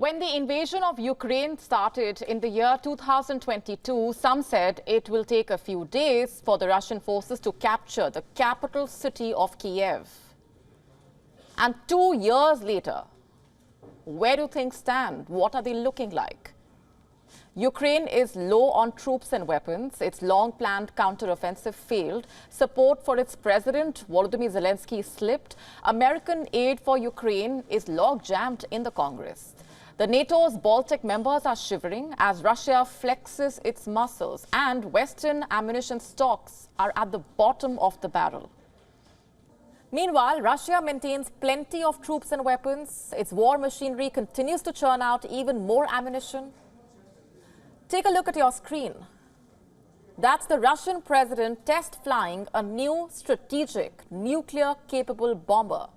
When the invasion of Ukraine started in the year 2022, some said it will take a few days for the Russian forces to capture the capital city of Kiev. And 2 years later, where do things stand? What are they looking like? Ukraine is low on troops and weapons. Its long-planned counter-offensive failed. Support for its president, Volodymyr Zelensky, slipped. American aid for Ukraine is log-jammed in the Congress. The NATO's Baltic members are shivering as Russia flexes its muscles, and Western ammunition stocks are at the bottom of the barrel. Meanwhile, Russia maintains plenty of troops and weapons. Its war machinery continues to churn out even more ammunition. Take a look at your screen. That's the Russian president test flying a new strategic nuclear-capable bomber,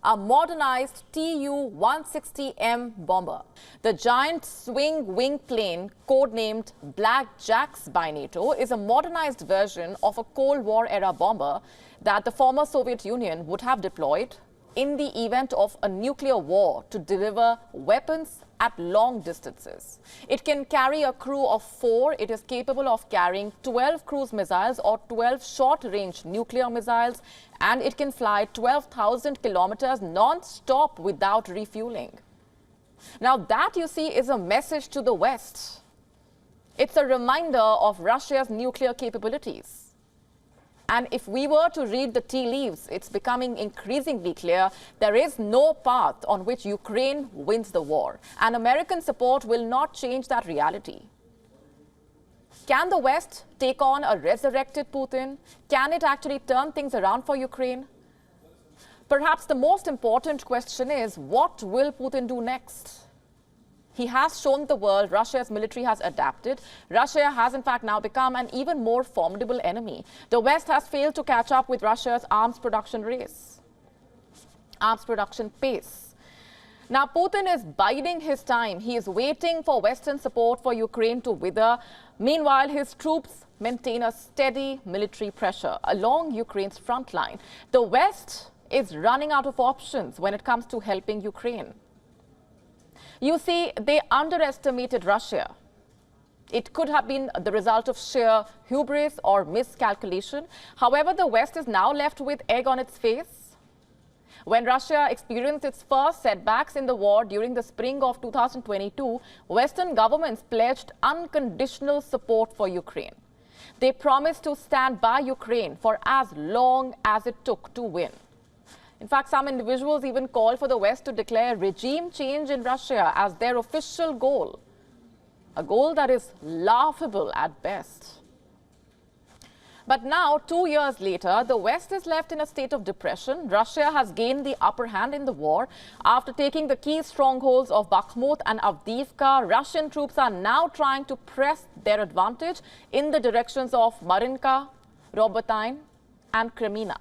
a modernized Tu-160M bomber. The giant swing-wing plane, codenamed Black Jacks by NATO, is a modernized version of a Cold War-era bomber that the former Soviet Union would have deployed in the event of a nuclear war to deliver weapons at long distances. It can carry a crew of 4. It is capable of carrying 12 cruise missiles or 12 short-range nuclear missiles, and it can fly 12,000 kilometers non-stop without refueling. Now that, you see, is a message to the West. It's a reminder of Russia's nuclear capabilities. And if we were to read the tea leaves, it's becoming increasingly clear there is no path on which Ukraine wins the war. And American support will not change that reality. Can the West take on a resurrected Putin? Can it actually turn things around for Ukraine? Perhaps the most important question is, what will Putin do next? He has shown the world Russia's military has adapted. Russia has, in fact, now become an even more formidable enemy. The West has failed to catch up with Russia's arms production pace. Now, Putin is biding his time. He is waiting for Western support for Ukraine to wither. Meanwhile, his troops maintain a steady military pressure along Ukraine's front line. The West is running out of options when it comes to helping Ukraine. You see, they underestimated Russia. It could have been the result of sheer hubris or miscalculation. However, the West is now left with egg on its face. When Russia experienced its first setbacks in the war during the spring of 2022, Western governments pledged unconditional support for Ukraine. They promised to stand by Ukraine for as long as it took to win. In fact, some individuals even called for the West to declare regime change in Russia as their official goal, a goal that is laughable at best. But now, 2 years later, the West is left in a state of depression. Russia has gained the upper hand in the war. After taking the key strongholds of Bakhmut and Avdiivka, Russian troops are now trying to press their advantage in the directions of Marinka, Robotyne, and Kreminna.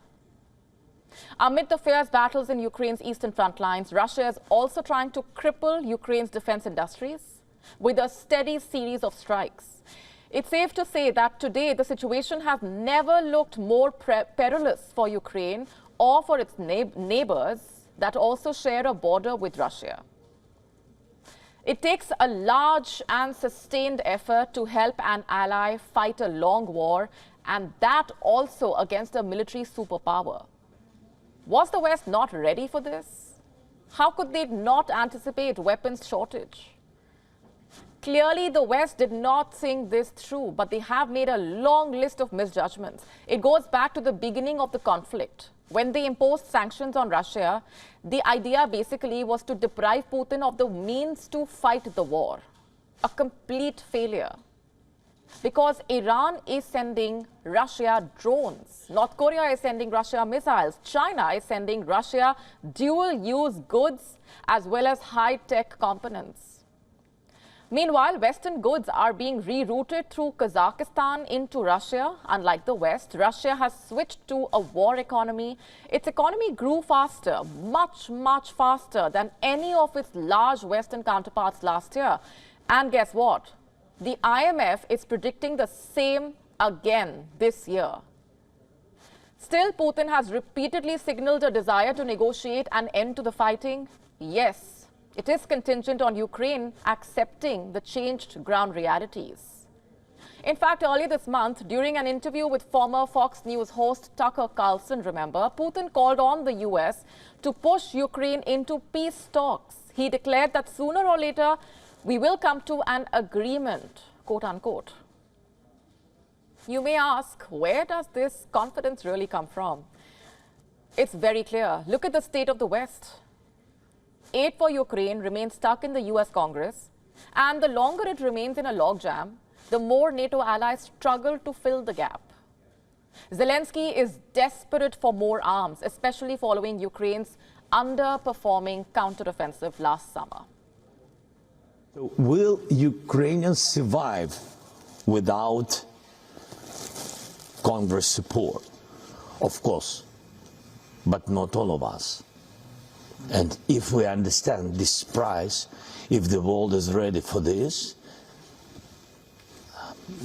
Amid the fierce battles in Ukraine's eastern front lines, Russia is also trying to cripple Ukraine's defense industries with a steady series of strikes. It's safe to say that today the situation has never looked more perilous for Ukraine or for its neighbors that also share a border with Russia. It takes a large and sustained effort to help an ally fight a long war, and that also against a military superpower. Was the West not ready for this? How could they not anticipate weapons shortage? Clearly, the West did not think this through, but they have made a long list of misjudgments. It goes back to the beginning of the conflict. When they imposed sanctions on Russia, the idea basically was to deprive Putin of the means to fight the war. A complete failure. Because Iran is sending Russia drones. North Korea is sending Russia missiles. China is sending Russia dual-use goods as well as high-tech components. Meanwhile, Western goods are being rerouted through Kazakhstan into Russia. Unlike the West, Russia has switched to a war economy. Its economy grew faster, much faster than any of its large Western counterparts last year. And guess what? The IMF is predicting the same again this year. Still, Putin has repeatedly signaled a desire to negotiate an end to the fighting. Yes, It is contingent on Ukraine accepting the changed ground realities. In fact, earlier this month, during an interview with former Fox News host Tucker Carlson, remember, Putin called on the US to push Ukraine into peace talks. He declared that sooner or later, we will come to an agreement, quote unquote. You may ask, where does this confidence really come from? It's very clear. Look at the state of the West. Aid for Ukraine remains stuck in the US Congress, and the longer it remains in a logjam, the more NATO allies struggle to fill the gap. Zelensky is desperate for more arms, especially following Ukraine's underperforming counteroffensive last summer. Will Ukrainians survive without Congress support? Of course, but not all of us. And if we understand this price, if the world is ready for this,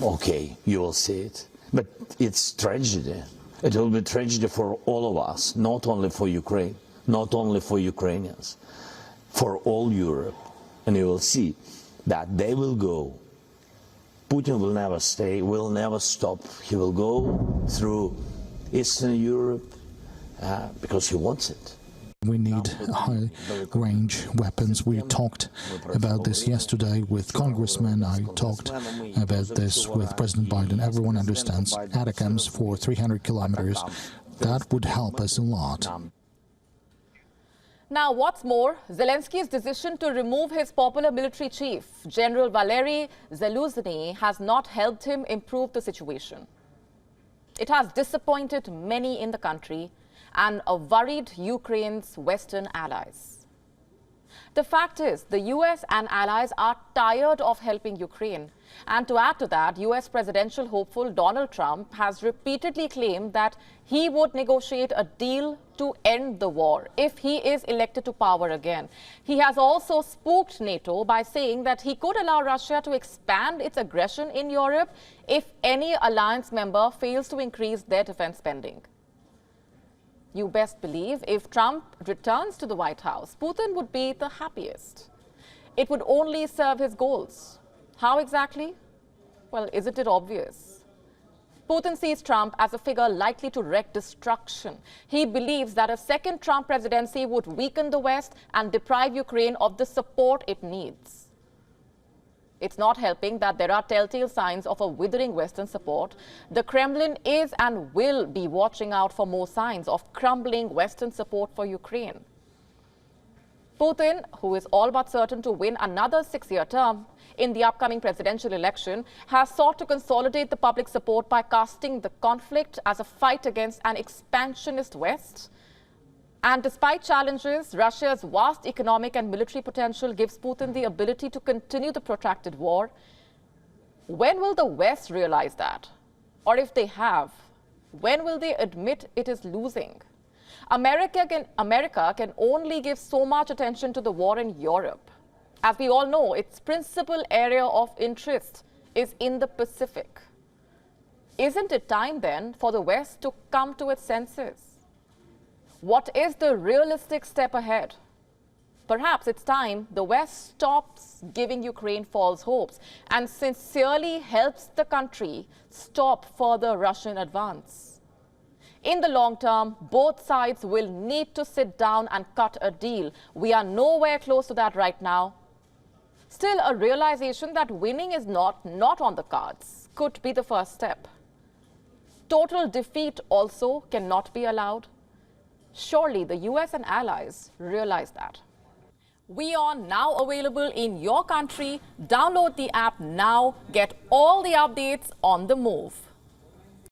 okay, you will see it. But it's tragedy. It will be tragedy for all of us, not only for Ukraine, not only for Ukrainians, for all Europe. And you will see that they will go. Putin will never stay, will never stop. He will go through Eastern Europe because he wants it. We need high-range weapons. We talked about this yesterday with congressmen. I talked about this with President Biden. Everyone understands ATACMS for 300 kilometers. That would help us a lot. Now, what's more, Zelensky's decision to remove his popular military chief, General Valery Zaluzhny, has not helped him improve the situation. It has disappointed many in the country and worried Ukraine's Western allies. The fact is, the US and allies are tired of helping Ukraine. And to add to that, US presidential hopeful Donald Trump has repeatedly claimed that he would negotiate a deal to end the war if he is elected to power again. He has also spooked NATO by saying that he could allow Russia to expand its aggression in Europe if any alliance member fails to increase their defense spending. You best believe if Trump returns to the White House, Putin would be the happiest. It would only serve his goals. How exactly? Well, isn't it obvious? Putin sees Trump as a figure likely to wreak destruction. He believes that a second Trump presidency would weaken the West and deprive Ukraine of the support it needs. It's not helping that there are telltale signs of a withering Western support. The Kremlin is and will be watching out for more signs of crumbling Western support for Ukraine. Putin, who is all but certain to win another 6-year term in the upcoming presidential election, has sought to consolidate the public support by casting the conflict as a fight against an expansionist West. And despite challenges, Russia's vast economic and military potential gives Putin the ability to continue the protracted war. When will the West realize that? Or if they have, when will they admit it is losing? America can only give so much attention to the war in Europe. As we all know, its principal area of interest is in the Pacific. Isn't it time then for the West to come to its senses? What is the realistic step ahead? Perhaps it's time the West stops giving Ukraine false hopes and sincerely helps the country stop further Russian advance. In the long term, both sides will need to sit down and cut a deal. We are nowhere close to that right now. Still, a realization that winning is not on the cards could be the first step. Total defeat also cannot be allowed. Surely the US and allies realize that. WION now available in your country. Download the app now. Get all the updates on the move.